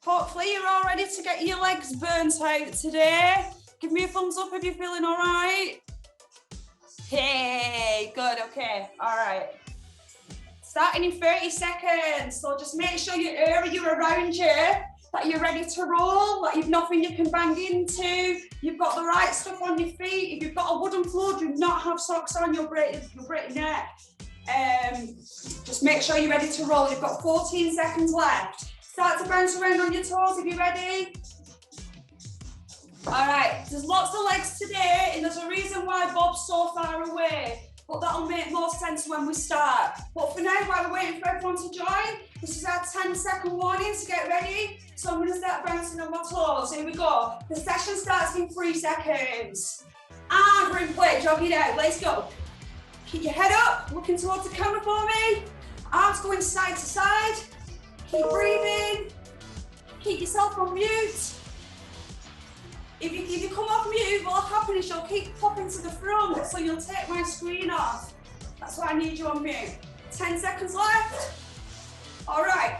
Hopefully you're all ready to get your legs burnt out today. Give me a thumbs up if you're feeling all right. Hey, good, okay, all right. Starting in 30 seconds, so just make sure your area around you, that you're ready to roll, that you've nothing you can bang into, you've got the right stuff on your feet. If you've got a wooden floor, do not have socks on, you'll break your neck. Just make sure you're ready to roll. You've got 14 seconds left. Start to bounce around on your toes if you're ready. All right, there's lots of legs today, and there's a reason why Bob's so far away, but that'll make more sense when we start. But for now, while we're waiting for everyone to join, this is our 10-second warning to get ready. So I'm gonna start bouncing on my toes. Here we go. The session starts in 3 seconds. And we're in play, jog it out, let's go. Keep your head up, looking towards the camera for me. Arms going side to side. Keep breathing. Keep yourself on mute. If you come off mute, what'll happen is you'll keep popping to the front, so you'll take my screen off. That's why I need you on mute. 10 seconds left. All right,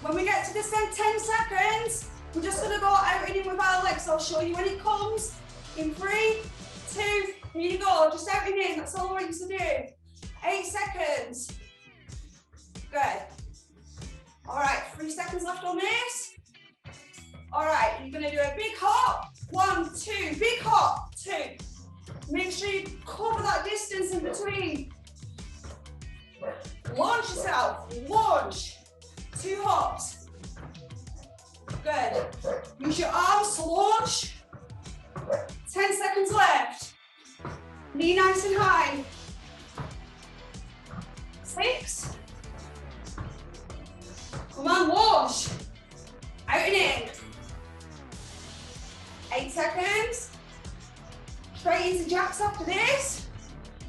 when we get to the 10 seconds, we're just gonna go out and in with our legs. I'll show you when it comes. In 3, 2, here you go, just out and in, that's all I want you to do. 8 seconds. Good. All right, 3 seconds left on this. All right, you're gonna do a big hop. 1, 2, big hop, 2. Make sure you cover that distance in between. Launch yourself, launch. 2 hops. Good. Use your arms to launch. 10 seconds left. Knee nice and high. 6. Come on, launch. Out and in. 8 seconds. Straight into jacks after this.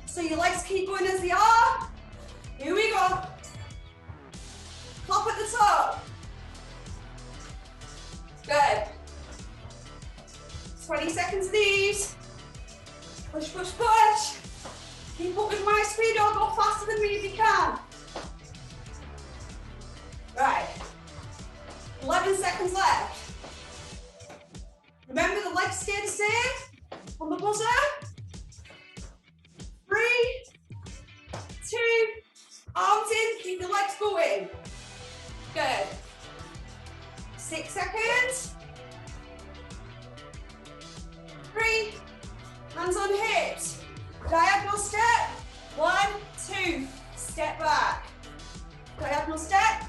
So your legs keep going as they are. Here we go. Clap at the top. Good. 20 seconds of these. Push, push, push. Keep up with my speed or go faster than me if you can. Right. 11 seconds left. Remember the legs stay the same on the buzzer. 3, 2, arms in, keep the legs going. Good. 6 seconds. 3, hands on hips. Diagonal step. 1, 2, step back. Diagonal step.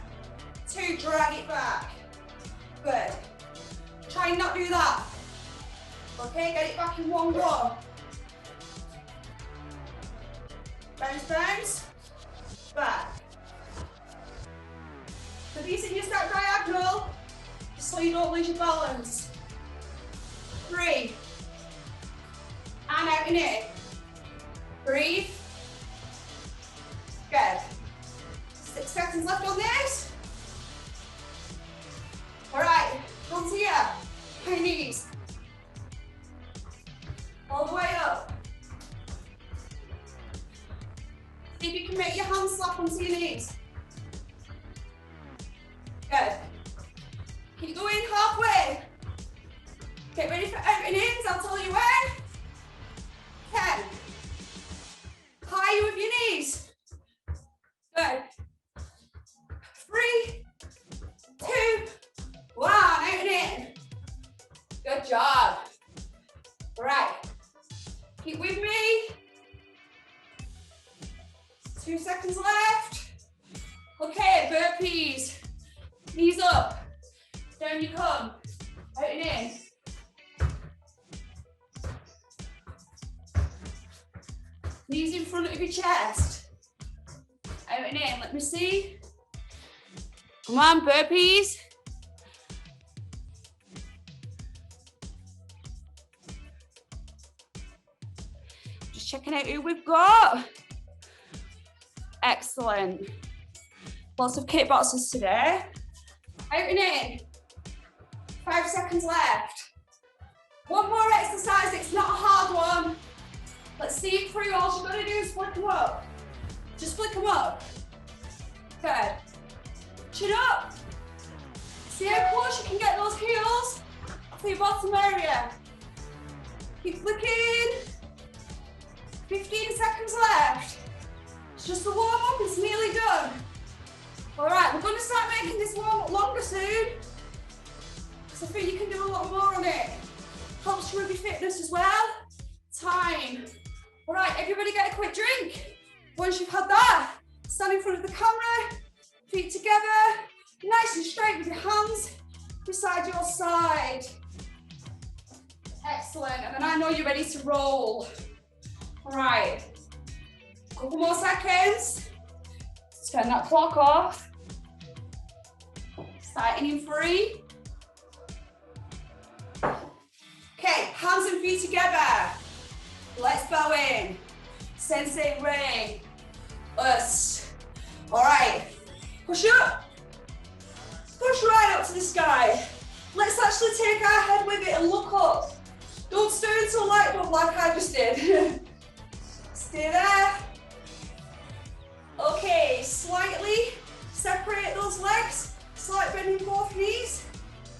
2, drag it back. Good. Try and not do that. Okay, get it back in one go. Bounce, bounce. Back. So these are your step diagonal, just so you don't lose your balance. 3. And out and in. Breathe. Good. 6 seconds left on this. All right, onto here. High knees. All the way up. See if you can make your hands slap onto your knees. Good. Keep going halfway. Get ready for out and ins, I'll tell you when. 10. High with your knees. Good. 3, 2, 1, out and in. Good job. All right. Keep with me. 2 seconds left. Okay, burpees. Knees up. Down you come. Out and in. Knees in front of your chest. Out and in. Let me see. Come on, burpees. Just checking out who we've got. Excellent. Lots of kickboxers today. Out and in. 5 seconds left. One more exercise, it's not a hard one. Let's see it through. All you've got to do is flick them up. Just flick them up. Good. Chin up. See how close push, you can get those heels for your bottom area. Keep flicking. 15 seconds left. It's just the warm up, it's nearly done. All right, we're gonna start making this warm up longer soon, because I think you can do a lot more on it. Helps you with your fitness as well. Time. All right, everybody get a quick drink. Once you've had that, stand in front of the camera, feet together, nice and straight with your hands beside your side. Excellent, and then I know you're ready to roll. All right, couple more seconds. Turn that clock off. Starting in 3. Okay, hands and feet together. Let's bow in. Sensei Ray. Us. All right, push up. Push right up to the sky. Let's actually take our head with it and look up. Don't stare into a light bulb like I just did. Stay there. Okay, slightly separate those legs. Slight bend in both knees.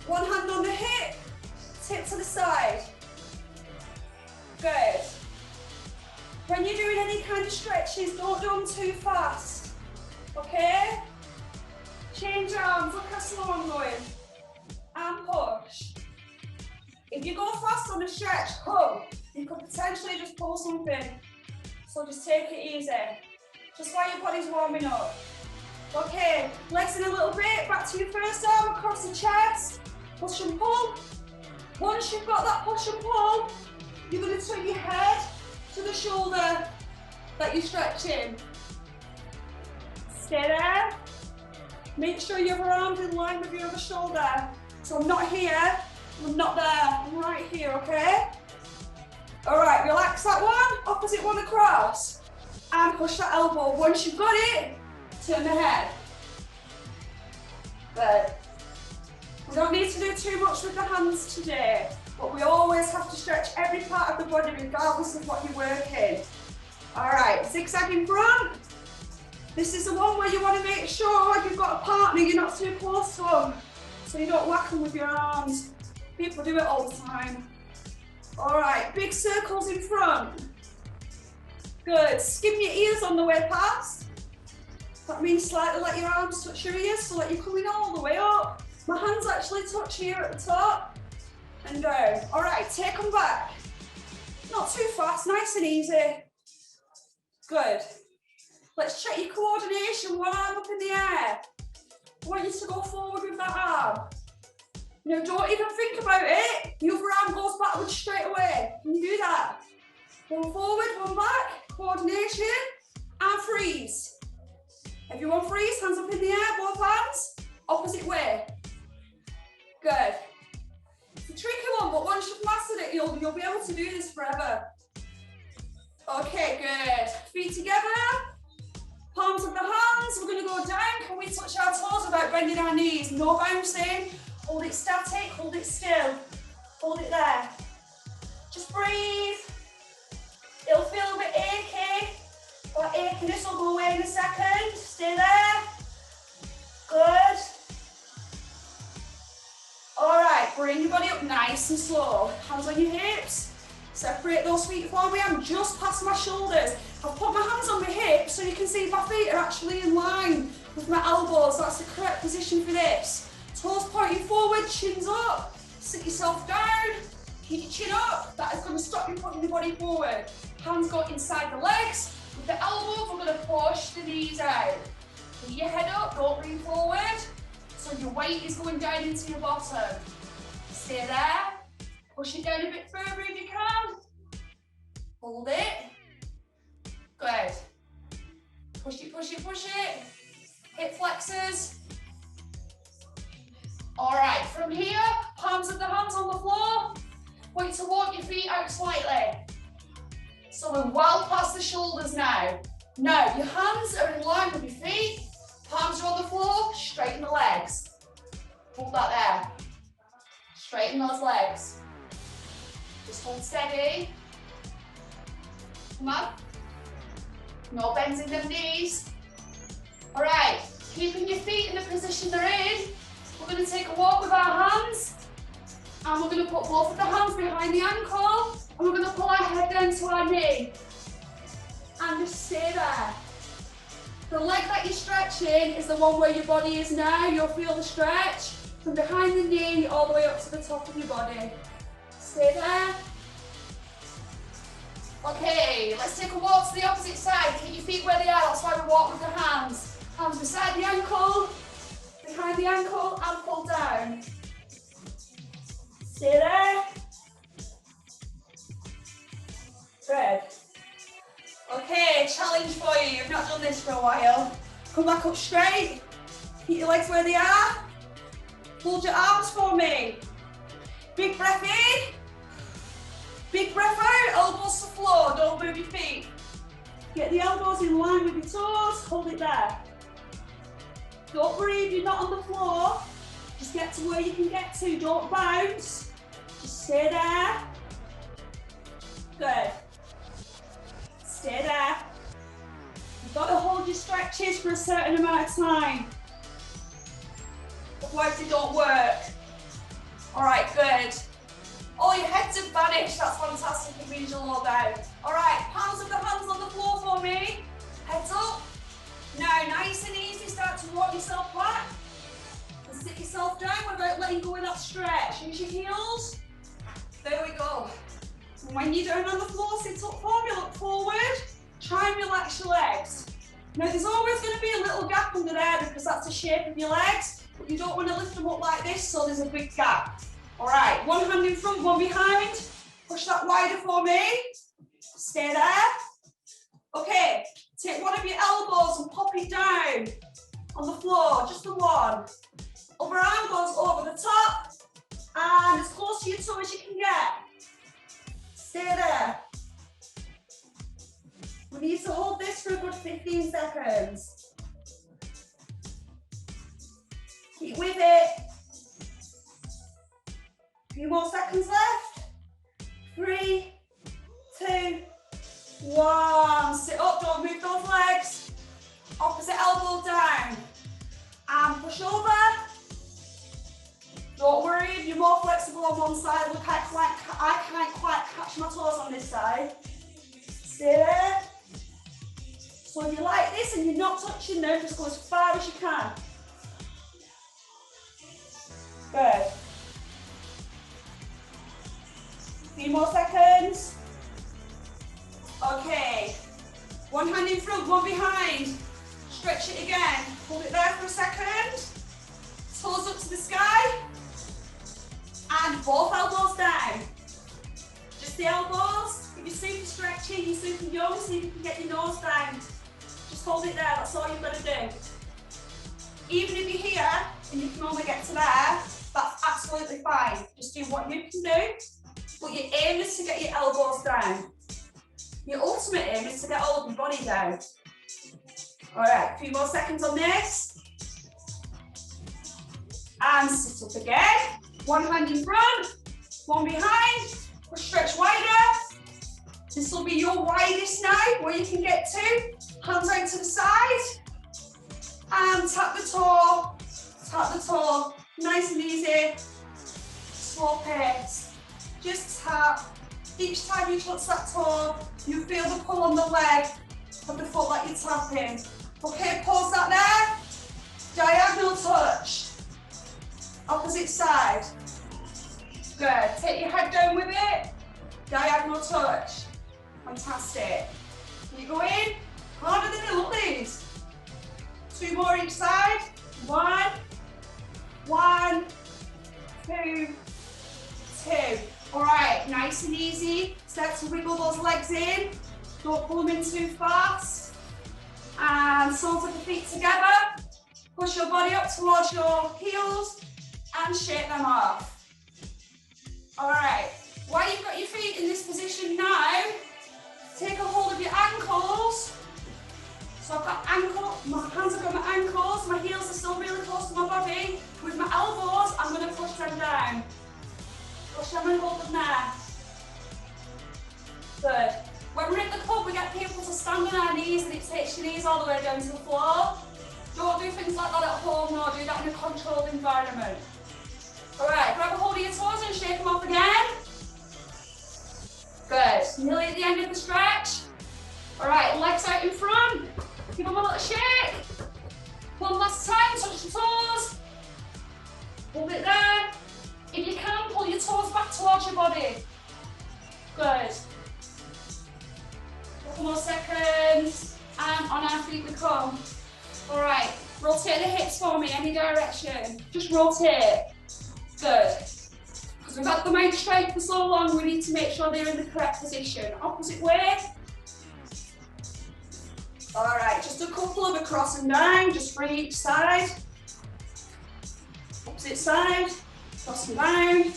One hand on the hip. Tip to the side. Good. When you're doing any kind of stretches, don't do them too fast. Okay? Change arms, look how slow I'm going. And push. If you go fast on a stretch, you could potentially just pull something. So just take it easy. Just while your body's warming up. Okay, legs in a little bit, back to your first arm, across the chest. Push and pull. Once you've got that push and pull, you're going to turn your head to the shoulder that you're stretching. Stay there. Make sure your other arm's in line with your other shoulder. So I'm not here, I'm not there, I'm right here, okay? All right, relax that one, opposite one across. And push that elbow. Once you've got it, turn the head. Good. We don't need to do too much with the hands today, but we always have to stretch every part of the body regardless of what you're working. All right, zigzag in front. This is the one where you want to make sure you've got a partner, you're not too close to them, so you don't whack them with your arms. People do it all the time. All right, big circles in front. Good, skim your ears on the way past. That means slightly let your arms touch your ears so that you're coming all the way up. My hands actually touch here at the top and down. All right, take them back. Not too fast, nice and easy. Good. Let's check your coordination, one arm up in the air. I want you to go forward with that arm. No, don't even think about it. The other arm goes backwards straight away. Can you do that? One forward, one back, coordination, and freeze. Everyone freeze, hands up in the air, both hands, opposite way. Good. It's a tricky one, but once you've mastered it, you'll be able to do this forever. Okay, good. Feet together, palms of the hands, we're gonna go down. Can we touch our toes without bending our knees? No bouncing. Hold it static, hold it still. Hold it there. Just breathe. It'll feel a bit achy. That achiness will go away in a second. Stay there. Good. All right, bring your body up nice and slow. Hands on your hips. Separate those feet for me. I'm just past my shoulders. I've put my hands on my hips so you can see my feet are actually in line with my elbows. That's the correct position for this. Toes pointing forward, chins up. Sit yourself down. Keep your chin up. That is going to stop you putting the body forward. Hands go inside the legs. With the elbows, we're going to push the knees out. Keep your head up, don't lean forward. So your weight is going down into your bottom. Stay there. Push it down a bit further if you can. Hold it. Good. Push it, push it, push it. Hip flexors. All right, from here, palms of the hands on the floor. Want you to walk your feet out slightly. So we're well past the shoulders now. Now, your hands are in line with your feet. Palms are on the floor, straighten the legs. Hold that there. Straighten those legs. Just hold steady. Come on. No bends in them knees. All right, keeping your feet in the position they're in. We're going to take a walk with our to put both of the hands behind the ankle and we're going to pull our head down to our knee. And just stay there. The leg that you're stretching is the one where your body is now. You'll feel the stretch from behind the knee all the way up to the top of your body. Stay there. Okay, let's take a walk to the opposite side. Keep your feet where they are, that's why we walk with the hands. Hands beside the ankle, behind the ankle, and pull down. Stay there. Good. Okay, challenge for you. You've not done this for a while. Come back up straight. Keep your legs where they are. Hold your arms for me. Big breath in. Big breath out. Elbows to the floor. Don't move your feet. Get the elbows in line with your toes. Hold it there. Don't worry if you're not on the floor. Just get to where you can get to. Don't bounce. Just stay there. Good. Stay there. You've got to hold your stretches for a certain amount of time. Otherwise they don't work. All right, good. Oh, your heads have vanished. That's fantastic. It means you're all down. All right, palms of the hands on the floor for me. Heads up. Now, nice and easy, start to walk yourself back. And sit yourself down without letting go of that stretch. Use your heels. There we go. And when you're down on the floor, sit up for me, look forward. Try and relax your legs. Now, there's always going to be a little gap under there because that's the shape of your legs, but you don't want to lift them up like this, so there's a big gap. All right, one hand in front, one behind. Push that wider for me. Stay there. Okay, take one of your elbows and pop it down on the floor, just the one. Other arm goes over the top and as close to your toe as you can get. Stay there. We need to hold this for a good 15 seconds. Keep with it. A few more seconds left. 3, 2, 1. Sit up, don't move those legs. Opposite elbow down. And push over. Don't worry if you're more flexible on one side. Look, I can't quite catch my toes on this side. Stay there. So if you like this and you're not touching them, just go as far as you can. Good. A few more seconds. Okay. One hand in front, one behind. Stretch it again. Hold it there for a second. Toes up to the sky. And both elbows down. Just the elbows. If you're super stretchy, you're super young, see if you can get your nose down. Just hold it there, that's all you've got to do. Even if you're here and you can only get to there, that's absolutely fine. Just do what you can do. But your aim is to get your elbows down. Your ultimate aim is to get all of your body down. All right, a few more seconds on this. And sit up again. One hand in front, one behind. Push, stretch wider. This will be your widest now, where you can get to. Hands out to the side. And tap the toe. Tap the toe. Nice and easy. Slow pace. Just tap. Each time you touch that toe, you feel the pull on the leg of the foot that you're tapping. Okay, pause that there. Diagonal touch. Opposite side. Good. Take your head down with it. Diagonal touch. Fantastic. Keep going. Harder than it look these. 2 more each side. 1, 1, 2, 2. All right, nice and easy. Start to wiggle those legs in. Don't pull them in too fast. And soles of the feet together. Push your body up towards your heels and shake them off. All right, while you've got your feet in this position now, take a hold of your ankles. So I've got my hands have got my ankles, my heels are still really close to my body. With my elbows, I'm going to push them down. Push them and hold them there. Good. When we're in the club, we get people to stand on our knees and it takes your knees all the way down to the floor. Don't do things like that at home, no, do that in a controlled environment. All right, grab a hold of your toes and shake them off again. towards your body. Good. Couple more seconds. And on our feet we come. All right, rotate the hips for me, any direction. Just rotate. Good. Because we've had them out straight for so long, we need to make sure they're in the correct position. Opposite way. All right, just a couple of across and down, just for each side. Opposite side, cross and down.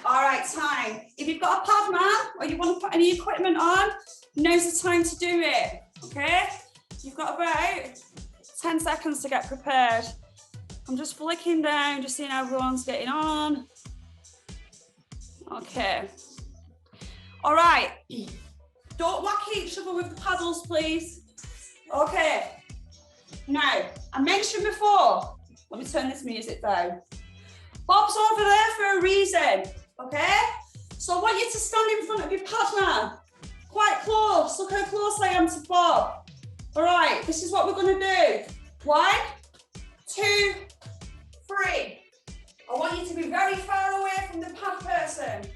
All right, time. If you've got a pad mat or you want to put any equipment on, now's the time to do it, okay? You've got about 10 seconds to get prepared. I'm just flicking down, just seeing how everyone's getting on. Okay. All right. Don't whack each other with the paddles, please. Okay. Now, I mentioned before, let me turn this music down. Bob's over there for a reason, okay? So I want you to stand in front of your pad mat. Quite close, look how close I am to Bob. All right, this is what we're gonna do. 1, 2, 3. I want you to be very far away from the pad person.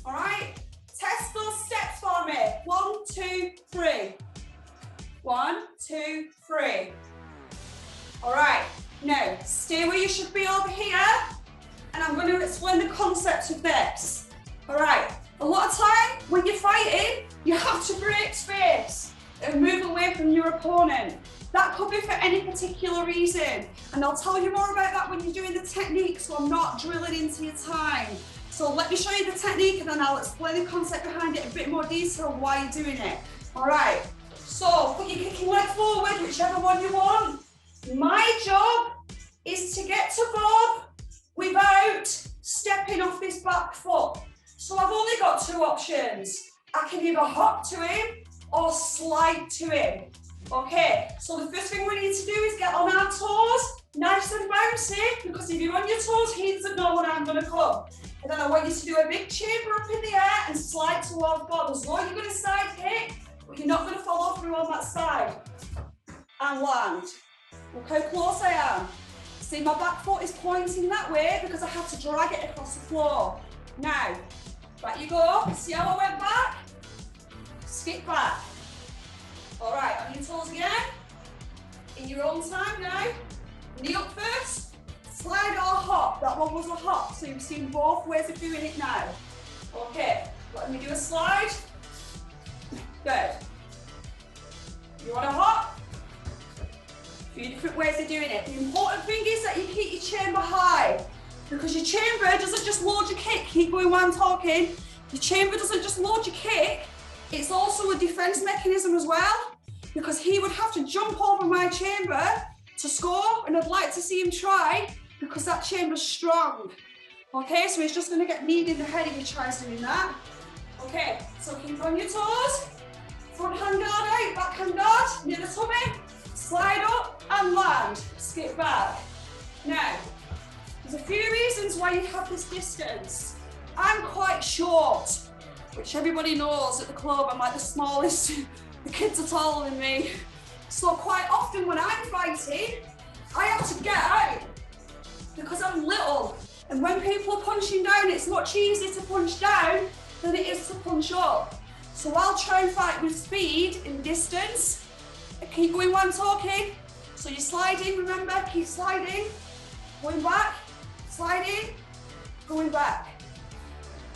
All right, test those steps for me. 1, 2, 3. 1, 2, 3. All right, now stay where you should be over here, and I'm going to explain the concept of this. All right, a lot of time when you're fighting, you have to break space and move away from your opponent. That could be for any particular reason, and I'll tell you more about that when you're doing the technique, so I'm not drilling into your time. So let me show you the technique, and then I'll explain the concept behind it in a bit more detail, why you're doing it. All right, so put your kicking leg forward, whichever one you want. My job is to get to Bob without stepping off this back foot. So I've only got 2 options. I can either hop to him or slide to him. Okay, so the first thing we need to do is get on our toes, nice and bouncy, because if you're on your toes, he doesn't know when I'm gonna come. And then I want you to do a big chamber up in the air and slide towards Bob. As though you're gonna side kick, but you're not gonna follow through on that side. And land. Look how close I am. See, my back foot is pointing that way because I have to drag it across the floor. Now, back you go. See how I went back? Skip back. All right, on your toes again. In your own time now. Knee up first. Slide or hop. That one was a hop, so you've seen both ways of doing it now. Okay, let me do a slide. Good. You want to hop? A few different ways of doing it. The important thing is that you keep your chamber high, because your chamber doesn't just load your kick. Keep going while I'm talking. Your chamber doesn't just load your kick, it's also a defense mechanism as well, because he would have to jump over my chamber to score, and I'd like to see him try, because that chamber's strong. Okay, so he's just going to get kneed in the head if he tries doing that. Okay, so keep on your toes. Front hand guard out, back hand guard, near the tummy. Slide up and land. Skip back. Now, there's a few reasons why you have this distance. I'm quite short, which everybody knows at the club. I'm like the smallest. The kids are taller than me. So quite often when I'm fighting, I have to get out because I'm little. And when people are punching down, it's much easier to punch down than it is to punch up. So I'll try and fight with speed in distance. Keep going while I'm talking. So you're sliding, remember, keep sliding. Going back, sliding, going back.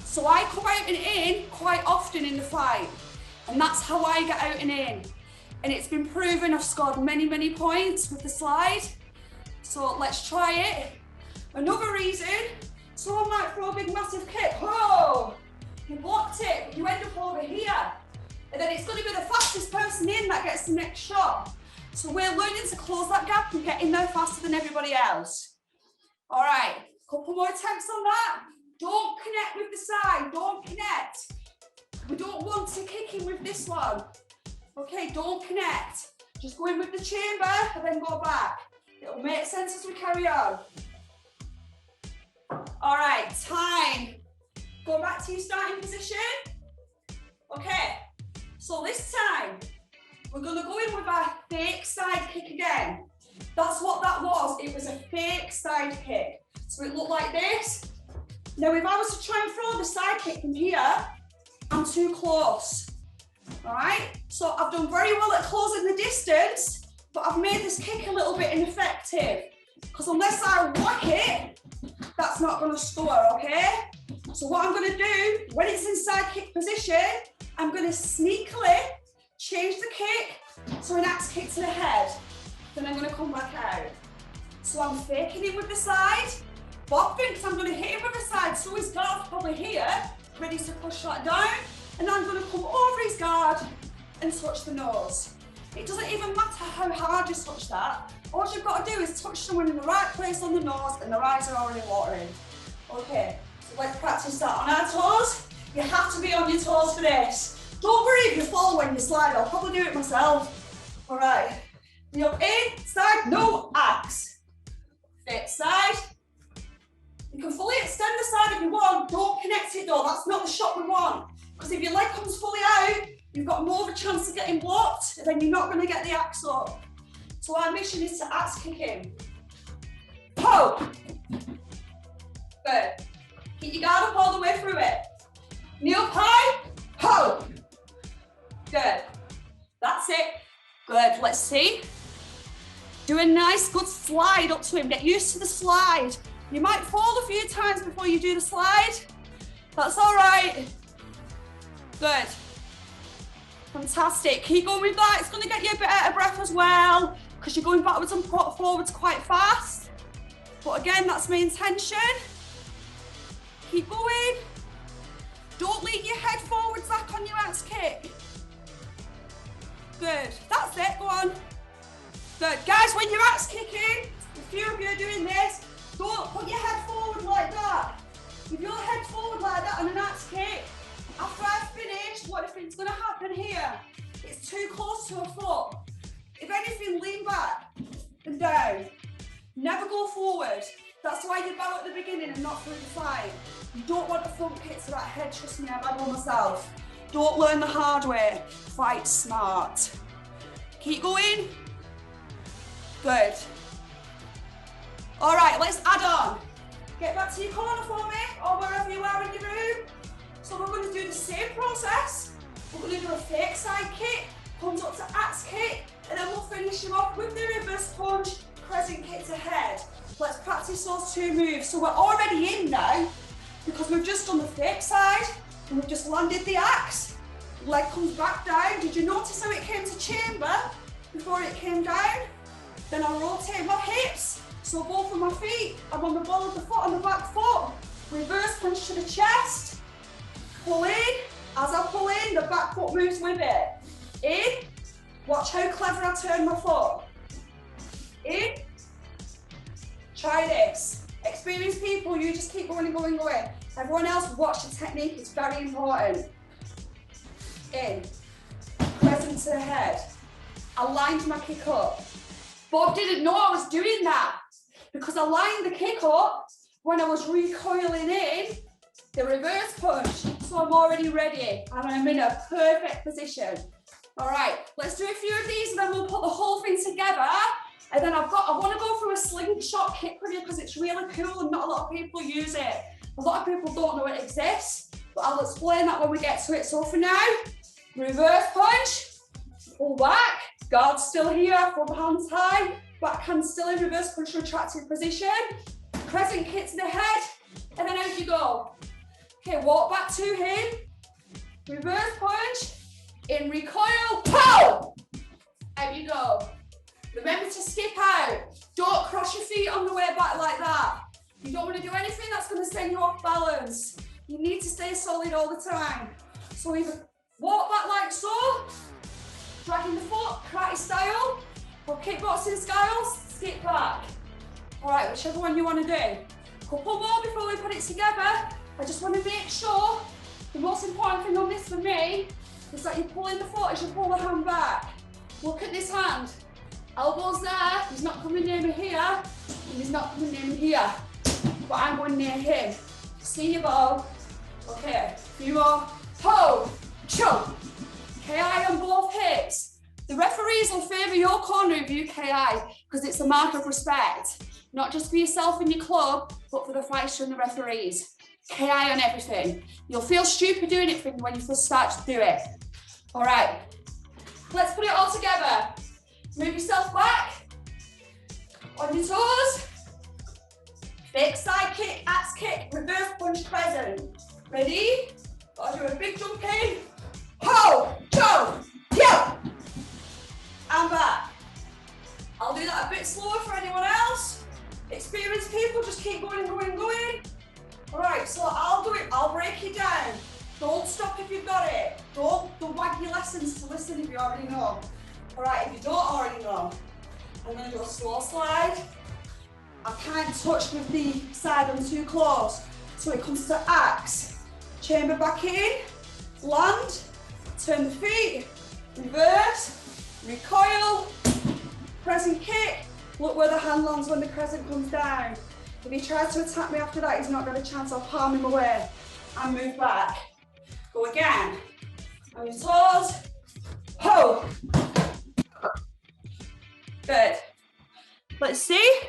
So I come out and in quite often in the fight. And that's how I get out and in. And it's been proven I've scored many, many points with the slide. So let's try it. Another reason, someone might throw a big massive kick. Oh, you blocked it, you end up over here. And then it's going to be the fastest person in that gets the next shot. So we're learning to close that gap and get in there faster than everybody else. All right, couple more attempts on that. Don't connect with the side, don't connect. We don't want to kick in with this one. Okay, don't connect. Just go in with the chamber and then go back. It'll make sense as we carry on. All right, time. Go back to your starting position. Okay, so this time, we're gonna go in with our fake side kick again. That's what that was, it was a fake side kick. So it looked like this. Now, if I was to try and throw the side kick from here, I'm too close. All right, so I've done very well at closing the distance, but I've made this kick a little bit ineffective because unless I whack it, that's not going to score, okay? So what I'm going to do, when it's in side kick position, I'm going to sneakily change the kick to an axe kick to the head. Then I'm going to come back out. So I'm faking him with the side. Bob thinks I'm going to hit him with the side, so his guard's probably here, ready to push that down. And I'm going to come over his guard and touch the nose. It doesn't even matter how hard you touch that. All you've got to do is touch someone in the right place on the nose and their eyes are already watering. Okay, so let's practice that on our toes. You have to be on your toes for this. Don't worry if you fall when you slide, I'll probably do it myself. All right, you're in, side, no, axe. Fit side. You can fully extend the side if you want, don't connect it though, that's not the shot we want. Because if your leg comes fully out, you've got more of a chance of getting blocked, and then you're not going to get the axe up. So our mission is to axe kick him. Poke. Good. Keep your guard up all the way through it. Knee up high. Poke. Good. That's it. Good. Let's see. Do a nice good slide up to him. Get used to the slide. You might fall a few times before you do the slide. That's all right. Good. Fantastic. Keep going with that. It's going to get you a bit out of breath as well because you're going backwards and forwards quite fast. But again, that's my intention. Keep going. Don't lean your head forwards back on your axe kick. Good. That's it. Go on. Good. Guys, when you're axe kicking, a few of you are doing this, don't put your head forward like that. If your head forward like that on an axe kick, after I've finished, what do you think's going to happen here? It's too close to a foot. If anything, lean back and down. Never go forward. That's why you bow at the beginning and not through the fight. You don't want a front kick to that head, trust me, I've had one myself. Don't learn the hard way. Fight smart. Keep going. Good. All right, let's add on. Get back to your corner for me, or wherever you are in your room. So we're going to do the same process. We're going to do a fake side kick, comes up to axe kick, and then we'll finish him off with the reverse punch, crescent kick to head. Let's practice those two moves. So we're already in now, because we've just done the fake side, and we've just landed the axe. Leg comes back down. Did you notice how it came to chamber before it came down? Then I rotate my hips, so both of my feet, I'm on the ball of the foot on the back foot. Reverse punch to the chest. Pull in. As I pull in, the back foot moves with it. In. Watch how clever I turn my foot. In. Try this. Experienced people, you just keep going and going and going. Everyone else, watch the technique. It's very important. In. Crescent to the head. I lined my kick up. Bob didn't know I was doing that because I lined the kick up when I was recoiling in the reverse punch. So I'm already ready and I'm in a perfect position. All right, let's do a few of these and then we'll put the whole thing together. And then I want to go through a slingshot kick with you because it's really cool and not a lot of people use it. A lot of people don't know it exists, but I'll explain that when we get to it. So for now, reverse punch, pull back, guard still here, front hands high, back hand still in reverse punch retracted position, crescent kick to the head, and then out you go. Okay, walk back to him, reverse punch, in recoil, pow! Out you go. Remember to skip out. Don't cross your feet on the way back like that. You don't want to do anything that's going to send you off balance. You need to stay solid all the time. So either walk back like so, dragging the foot, karate style, or kickboxing style, skip back. All right, whichever one you want to do. Couple more before we put it together. I just want to make sure, the most important thing on this for me, is that you pull in the foot as you pull the hand back. Look at this hand. Elbows there, he's not coming near me here, and he's not coming near me here. But I'm going near him. See you go. Okay, a few more. Hold, choke. KI on both hips. The referees will favour your corner if you KI because it's a mark of respect, not just for yourself and your club, but for the fighter and the referees. KI on everything. You'll feel stupid doing it when you first start to do it. All right, let's put it all together. Move yourself back, on your toes. Big side kick, axe kick, reverse punch crescent. Ready? Gotta do a big jump in. Ho, jump, yo. And back. I'll do that a bit slower for anyone else. Experienced people, just keep going and going and going. All right, so I'll do it, I'll break it down. Don't stop if you've got it. Don't wag your lessons to listen if you already know. All right, if you don't already know, I'm gonna do a slow slide. I can't touch with the side, I'm too close. So it comes to axe, chamber back in, land, turn the feet, reverse, recoil, crescent kick. Look where the hand lands when the crescent comes down. If he tries to attack me after that, he's not got a chance. I'll palm him away and move back. Go again. On your toes. Ho. Good. Let's see.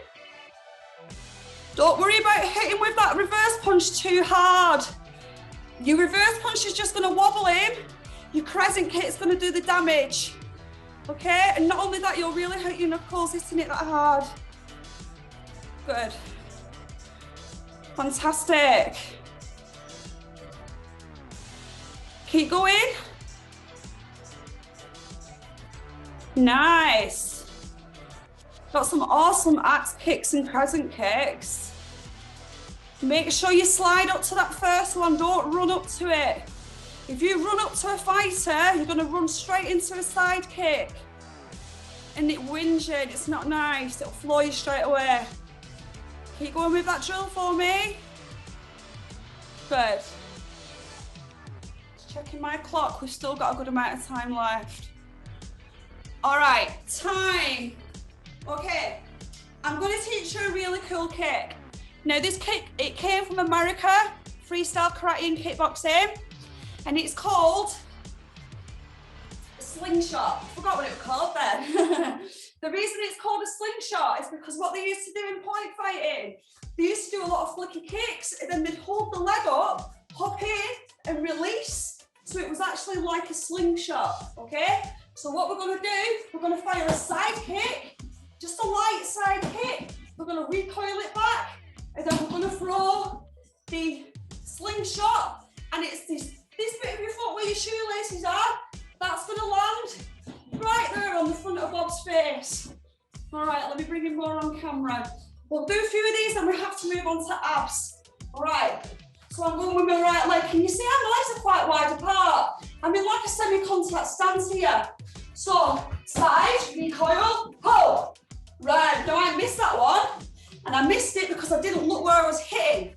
Don't worry about hitting with that reverse punch too hard. Your reverse punch is just going to wobble him. Your crescent kick is going to do the damage. Okay? And not only that, you'll really hurt your knuckles hitting it that hard. Good. Fantastic. Keep going. Nice. Got some awesome axe kicks and crescent kicks. Make sure you slide up to that first one. Don't run up to it. If you run up to a fighter, you're going to run straight into a side kick. And it wins you. It's not nice. It'll floor you straight away. Keep going with that drill for me. Good. Just checking my clock. We've still got a good amount of time left. All right, time. Okay, I'm going to teach you a really cool kick. Now this kick, it came from America, freestyle karate and kickboxing, and it's called a slingshot. I forgot what it was called then. The reason it's called a slingshot is because what they used to do in point fighting, they used to do a lot of flicky kicks, and then they'd hold the leg up, hop in, and release. So it was actually like a slingshot, okay? So what we're gonna do, we're gonna fire a side kick, just a light side kick. We're gonna recoil it back, and then we're gonna throw the slingshot, and it's this bit of your foot where your shoelaces are, that's gonna land right there on the front of Bob's face. All right, let me bring him more on camera. We'll do a few of these and we have to move on to abs. All right, so I'm going with my right leg. Can you see how my legs are quite wide apart? I'm in like a semi-contact stance here. So, side, recoil, ho! Right, now I missed that one. And I missed it because I didn't look where I was hitting.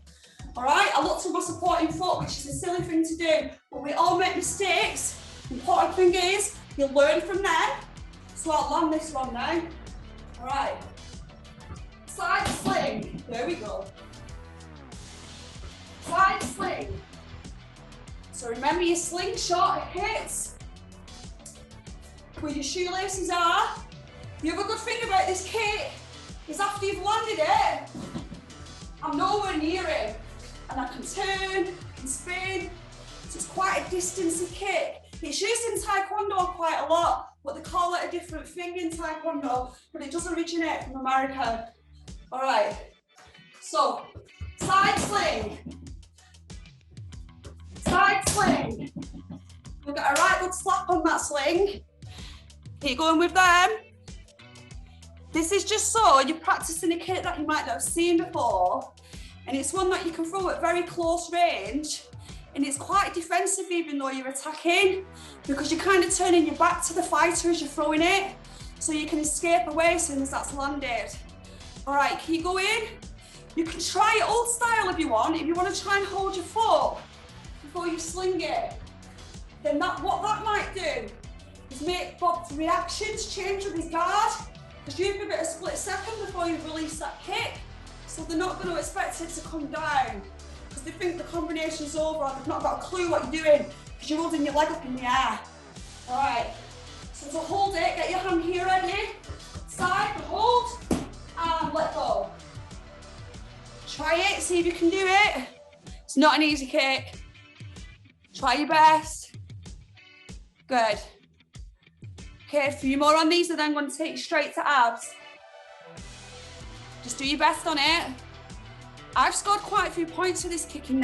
All right, I looked at my supporting foot, which is a silly thing to do, but we all make mistakes. The important thing is, you'll learn from them. So I'll land this one now. All right. Side sling. There we go. Side sling. So remember your slingshot hits where your shoelaces are. The other good thing about this kick is after you've landed it, I'm nowhere near it. And I can turn, I can spin. So it's quite a distancey kick. It's used in Taekwondo quite a lot, but they call it a different thing in Taekwondo, but it does originate from America. All right, so side sling. Side sling. We've got a right good slap on that sling. Keep going with them. This is just so you're practicing a kick that you might not have seen before, and it's one that you can throw at very close range. And it's quite defensive even though you're attacking, because you're kind of turning your back to the fighter as you're throwing it, so you can escape away as soon as that's landed. All right, keep going. You can try it old style if you want. If you want to try and hold your foot before you sling it, then what that might do is make Bob's reactions change with his guard, because you've given it a split second before you release that kick, so they're not going to expect it to come down. Because they think the combination's over and they've not got a clue what you're doing because you're holding your leg up in the air. All right, so to hold it, get your hand here ready, side, hold, and let go. Try it, see if you can do it. It's not an easy kick. Try your best. Good. Okay, a few more on these, and then I'm going to take you straight to abs. Just do your best on it. I've scored quite a few points for this kicking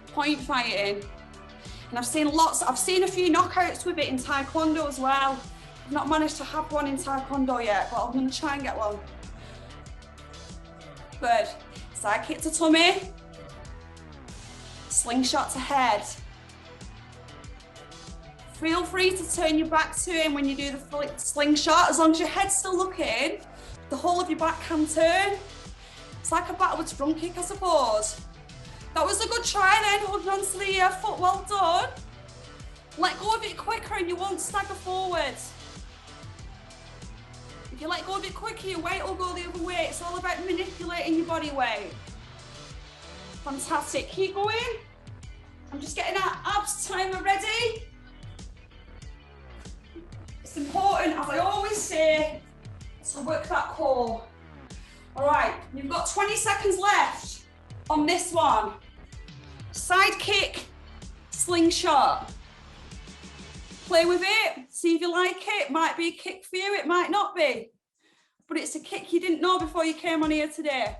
point fighting. And I've seen a few knockouts with it in Taekwondo as well. I've not managed to have one in Taekwondo yet, but I'm going to try and get one. Good. Side kick to tummy. Slingshot to head. Feel free to turn your back to him when you do the slingshot. As long as your head's still looking, the whole of your back can turn. It's like a backwards front kick, I suppose. That was a good try then, holding on to the foot, well done. Let go of it quicker and you won't stagger forwards. If you let go of it quicker, your weight will go the other way. It's all about manipulating your body weight. Fantastic, keep going. I'm just getting our abs timer ready. It's important, as I always say, to work that core. All right, you've got 20 seconds left on this one. Side kick, slingshot. Play with it, see if you like it. Might be a kick for you, it might not be. But it's a kick you didn't know before you came on here today.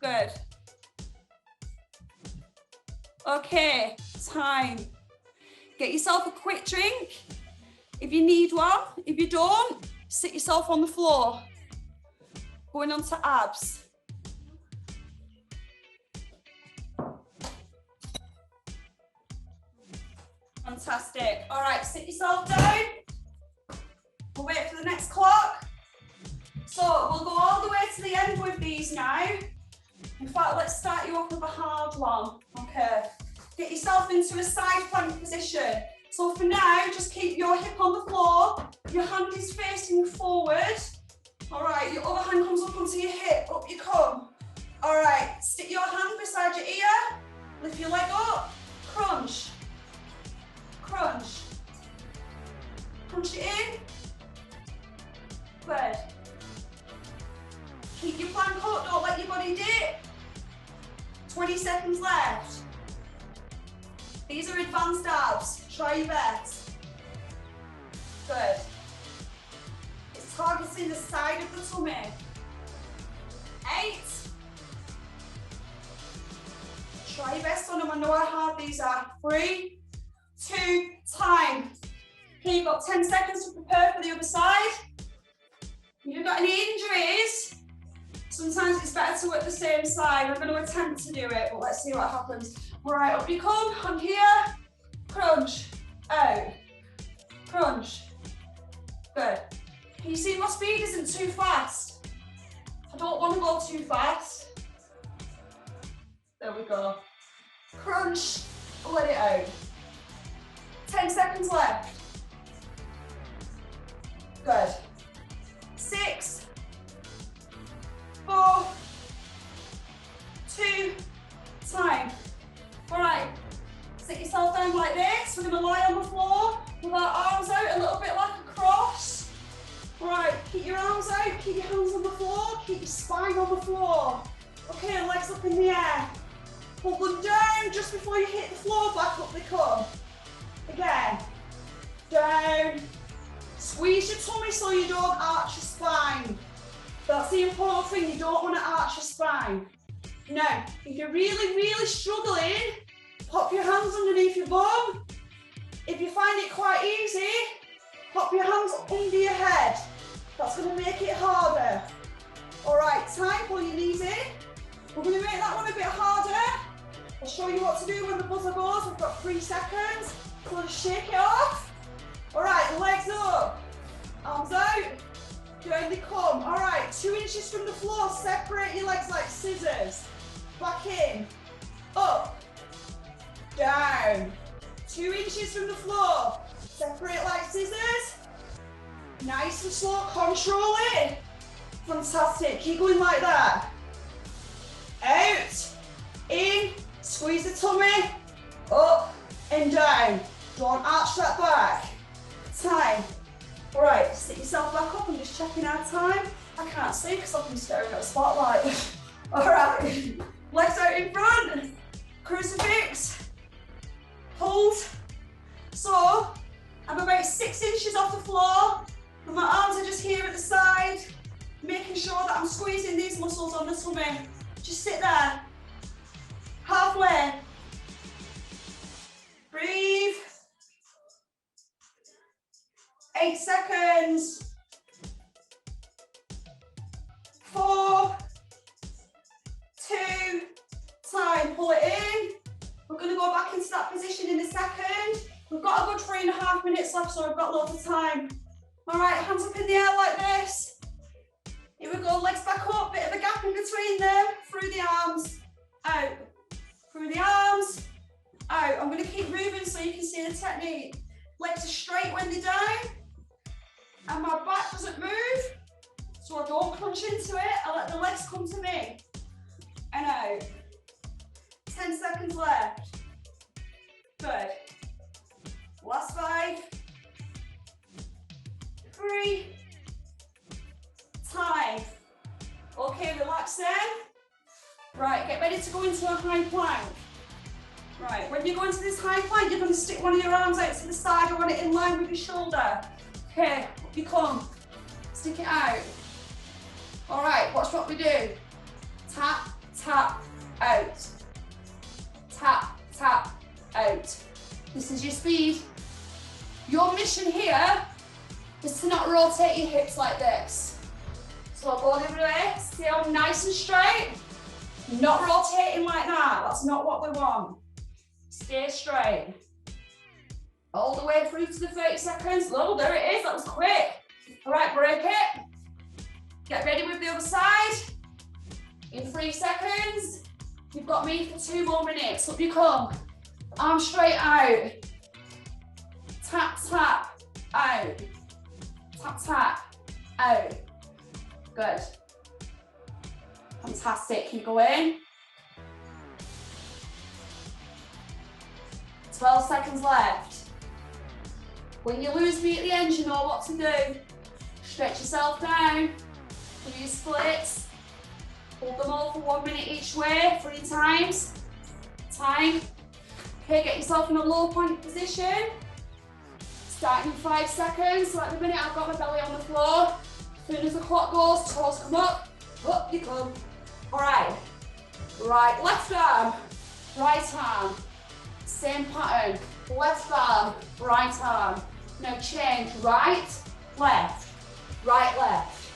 Good. Okay, time. Get yourself a quick drink. If you need one, if you don't, sit yourself on the floor. Going on to abs. Fantastic. All right, sit yourself down. We'll wait for the next clock. So we'll go all the way to the end with these now. In fact, let's start you off with a hard one. Okay. Get yourself into a side plank position. So for now, just keep your hip on the floor. Your hand is facing forward. All right, your other hand comes up onto your hip. Up you come. All right, stick your hand beside your ear. Lift your leg up. Crunch. Crunch. Crunch it in. Good. Keep your plank up, don't let your body dip. 20 seconds left. These are advanced abs. Try your best. Good. It's targeting the side of the tummy. 8. Try your best on them. I know how hard these are. 3, 2, time. Okay, you've got 10 seconds to prepare for the other side. If you've got any injuries, sometimes it's better to work the same side. I'm going to attempt to do it, but let's see what happens. All right, up you come, on here. Crunch, out. Crunch. Good. Can you see my speed isn't too fast? I don't want to go too fast. There we go. Crunch, let it out. 10 seconds left. Good. 6, 4, 2, time. All right, sit yourself down like this. We're gonna lie on the floor with our arms out a little bit like a cross. All right, keep your arms out, keep your hands on the floor, keep your spine on the floor. Okay, legs up in the air. Hold them down just before you hit the floor, back up they come. Again, down. Squeeze your tummy so you don't arch your spine. That's the important thing, you don't want to arch your spine. Now, if you're really, really struggling, pop your hands underneath your bum. If you find it quite easy, pop your hands under your head. That's going to make it harder. All right, time, pull your knees in. We're going to make that one a bit harder. I'll show you what to do when the buzzer goes. We've got 3 seconds. So just shake it off. All right, legs up, arms out, down they come. All right, 2 inches from the floor, separate your legs like scissors. Back in, up, down. 2 inches from the floor, separate like scissors. Nice and slow, control it. Fantastic, keep going like that. Out, in, squeeze the tummy, up and down. Don't arch that back. Time. All right, sit yourself back up. I'm just checking our time. I can't see because I've been staring at a spotlight. All right, Legs out in front, crucifix, hold. So I'm about 6 inches off the floor, and my arms are just here at the side, making sure that I'm squeezing these muscles on the tummy. Just sit there, halfway. Breathe. 8 seconds. 4, 2, time. Pull it in. We're going to go back into that position in a second. We've got a good 3.5 minutes left, so we've got loads of time. All right, hands up in the air like this. Here we go, legs back up, bit of a gap in between them. Through the arms, out. Through the arms, out. I'm going to keep moving so you can see the technique. Legs are straight when they're down, and my back doesn't move, so I don't crunch into it. I let the legs come to me, and out. 10 seconds left. Good. Last 5, 3, time. Okay, relax then. Right, get ready to go into a high plank. Right, when you go into this high plank, you're going to stick one of your arms out to the side. I want it in line with your shoulder. Okay, up you come. Stick it out. All right, watch what we do. Tap, tap, out. Tap, tap, out. This is your speed. Your mission here is to not rotate your hips like this. So I'll go the other way, stay on nice and straight. Not rotating like that, that's not what we want. Stay straight. All the way through to the 30 seconds. Oh, there it is, that was quick. All right, break it. Get ready with the other side. In 3 seconds. You've got me for 2 more minutes. Up you come. Arms straight out. Tap, tap, out. Tap, tap, out. Good. Fantastic. Keep going. 12 seconds left. When you lose me at the end, you know what to do. Stretch yourself down. Do your splits. Hold them all for 1 minute each way, 3 times. Time. Okay, get yourself in a low plank position. Starting in 5 seconds. So at the minute, I've got my belly on the floor. As soon as the clock goes, toes come up. Up you come. All right. Right, left arm, right arm. Same pattern. Left arm, right arm. Now change. Right, left. Right, left.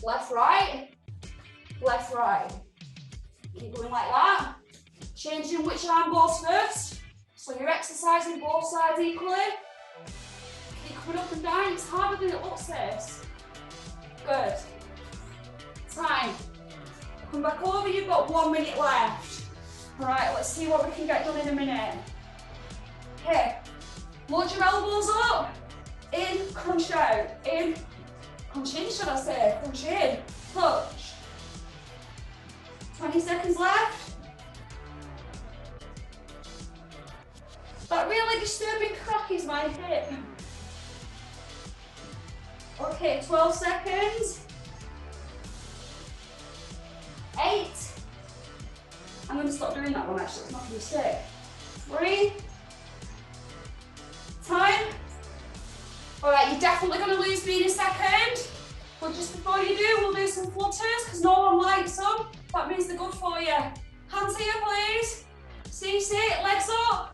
Left, right. Left, right. Keep going like that. Changing which arm goes first. So you're exercising both sides equally. Keep coming up and down. It's harder than it looks, this. Good. Time. Come back over. You've got 1 minute left. All right, let's see what we can get done in a minute. Okay. Load your elbows up. In, crunch out. In, crunch in, should I say. Crunch in. Touch. 20 seconds left. That really disturbing crack is my hip. Okay, 12 seconds. 8. I'm going to stop doing that one actually, it's not going to be sick. 3. Time. Alright, you're definitely going to lose me in a second. But just before you do, we'll do some flutters because no one likes them. That means they're good for you. Hands here, please. See, legs up.